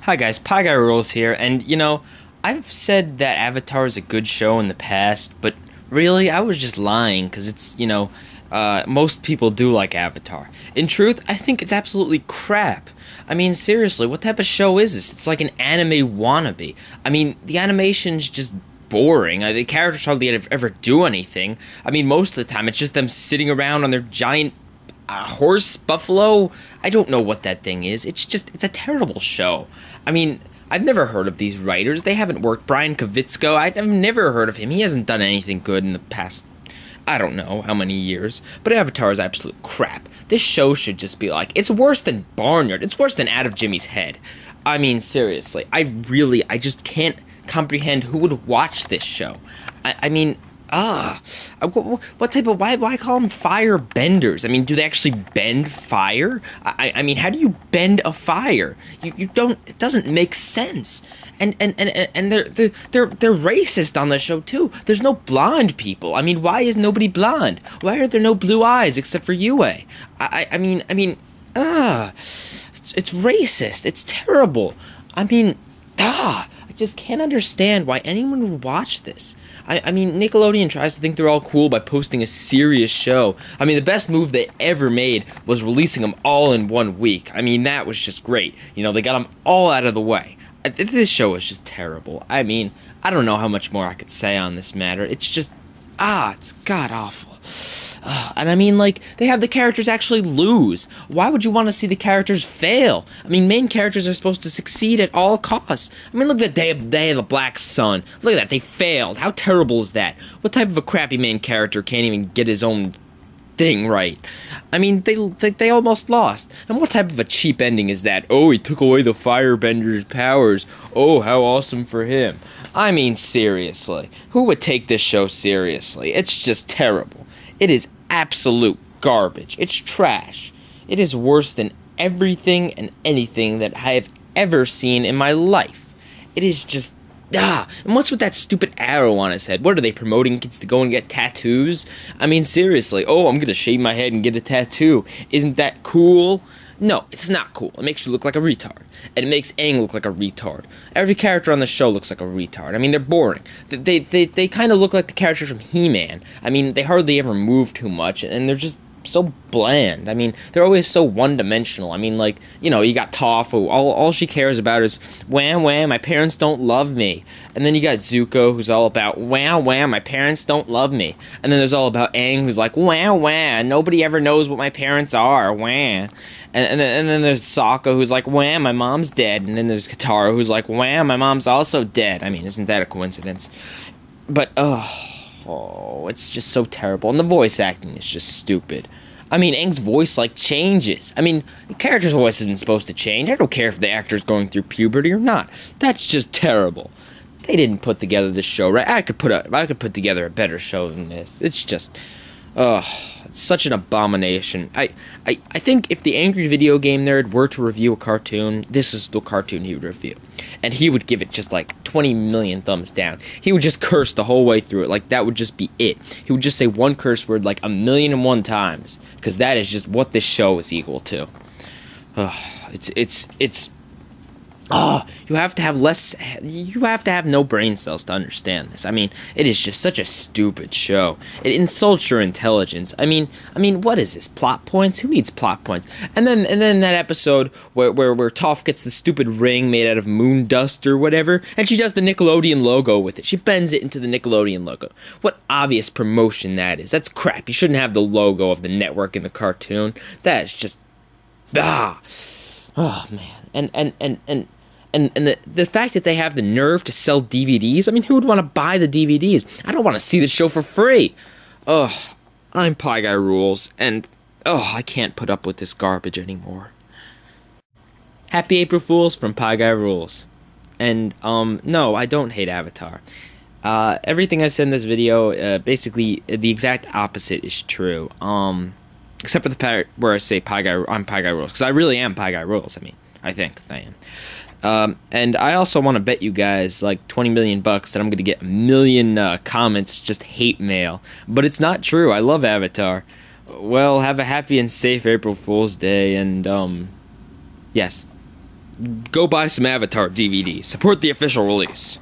Hi guys, Pie Guy Rules here, and I've said that Avatar is a good show in the past, but really, I was just lying, because most people do like Avatar. In truth, I think it's absolutely crap. I mean, seriously, what type of show is this? It's like an anime wannabe. I mean, the animation's just boring. The characters hardly ever do anything. I mean, most of the time, it's just them sitting around on their giant horse, buffalo. I don't know what that thing is. It's a terrible show. I mean, I've never heard of these writers. They haven't worked. Brian Kavitsko, I've never heard of him. He hasn't done anything good in the past, I don't know how many years. But Avatar is absolute crap. This show should just be like, it's worse than Barnyard. It's worse than Out of Jimmy's Head. I mean, seriously, I just can't comprehend who would watch this show. What type of, why call them fire benders? I mean, do they actually bend fire? I mean, how do you bend a fire? You don't, it doesn't make sense. And they're racist on the show too. There's no blonde people. I mean, why is nobody blonde? Why are there no blue eyes except for Yue? It's racist. It's terrible. I just can't understand why anyone would watch this. I mean, Nickelodeon tries to think they're all cool by posting a serious show. I mean, the best move they ever made was releasing them all in 1 week. I mean, that was just great. They got them all out of the way. This show is just terrible. I mean, I don't know how much more I could say on this matter. It's just, it's god-awful. And I mean, like, they have the characters actually lose. Why would you want to see the characters fail? I mean, main characters are supposed to succeed at all costs. I mean, look at the Day of the Black Sun. Look at that, they failed. How terrible is that? What type of a crappy main character can't even get his own thing right? I mean, they almost lost. And what type of a cheap ending is that? Oh, he took away the firebender's powers. Oh, how awesome for him. I mean, seriously. Who would take this show seriously? It's just terrible. It is absolute garbage. It's trash. It is worse than everything and anything that I have ever seen in my life. It is just, and what's with that stupid arrow on his head? What are they, promoting kids to go and get tattoos? I mean, seriously. Oh, I'm gonna shave my head and get a tattoo. Isn't that cool? No, it's not cool. It makes you look like a retard. And it makes Aang look like a retard. Every character on the show looks like a retard. I mean, they're boring. They kind of look like the characters from He-Man. I mean, they hardly ever move too much, and they're just so bland. I mean, they're always so one-dimensional. I mean, like, you got Toph, who all she cares about is, wham, wham, my parents don't love me. And then you got Zuko, who's all about, wham, wham, my parents don't love me. And then there's all about Aang, who's like, wham, wham, nobody ever knows what my parents are, wham. And then there's Sokka, who's like, wham, my mom's dead. And then there's Katara, who's like, wham, my mom's also dead. I mean, isn't that a coincidence? But, it's just so terrible. And the voice acting is just stupid. I mean, Aang's voice, changes. I mean, the character's voice isn't supposed to change. I don't care if the actor's going through puberty or not. That's just terrible. They didn't put together this show right. I could put together a better show than this. It's just, it's such an abomination. I think if the Angry Video Game Nerd were to review a cartoon, this is the cartoon he would review. And he would give it just 20 million thumbs down. He would just curse the whole way through it. That would just be it. He would just say one curse word 1,000,001 times. Because that is just what this show is equal to. You have to have no brain cells to understand this. I mean, it is just such a stupid show. It insults your intelligence. I mean, what is this? Plot points? Who needs plot points? And then that episode where Toph gets the stupid ring made out of moon dust or whatever, and she does the Nickelodeon logo with it. She bends it into the Nickelodeon logo. What obvious promotion that is. That's crap. You shouldn't have the logo of the network in the cartoon. That is just oh man. And the fact that they have the nerve to sell DVDs, I mean, who would want to buy the DVDs? I don't want to see the show for free. I'm Pie Guy Rules, and I can't put up with this garbage anymore. Happy April Fools from Pie Guy Rules. And, no, I don't hate Avatar. Everything I said in this video, basically, the exact opposite is true. Except for the part where I say I'm Pie Guy Rules, because I really am Pie Guy Rules, I think I am. And I also want to bet you guys 20 million bucks that I'm going to get a million comments, just hate mail. But it's not true. I love Avatar. Well, have a happy and safe April Fool's Day, and yes. go buy some Avatar DVD. Support the official release.